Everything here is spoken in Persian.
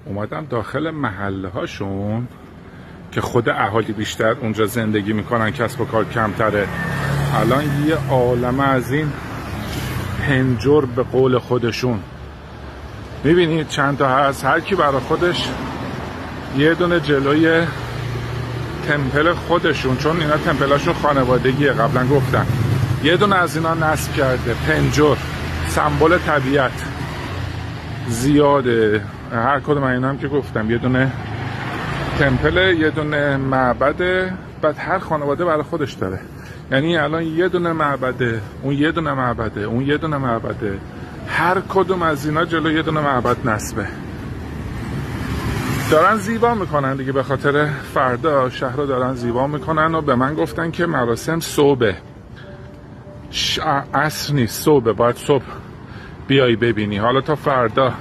اومدم داخل محله هاشون که خود اهالی بیشتر اونجا زندگی میکنن، کسب و کار کمتره. الان یه عالمه از این پنجر به قول خودشون میبینید چند تا هست، هر کی برای خودش یه دونه جلوی تمپل خودشون، چون اینا تمپلاشون خانوادگیه، قبلا گفتم، یه دونه از اینا نصب کرده. پنجر سمبل طبیعت زیاده، هر کدوم اینا هم که گفتم یه دونه تمپل، یه دونه معبده، بعد هر خانواده برای خودش داره. یعنی الان یه دونه معبده، اون یه دونه معبده، اون یه دونه معبده، هر کدوم از اینا جلو یه دونه معبد نصبه. دارن زیبا میکنن دیگه، به خاطر فردا شهر رو دارن زیبا میکنن. و به من گفتن که مراسم صبح، عصر نیست، صبح، باید صبح بیایی ببینی. حالا تا فردا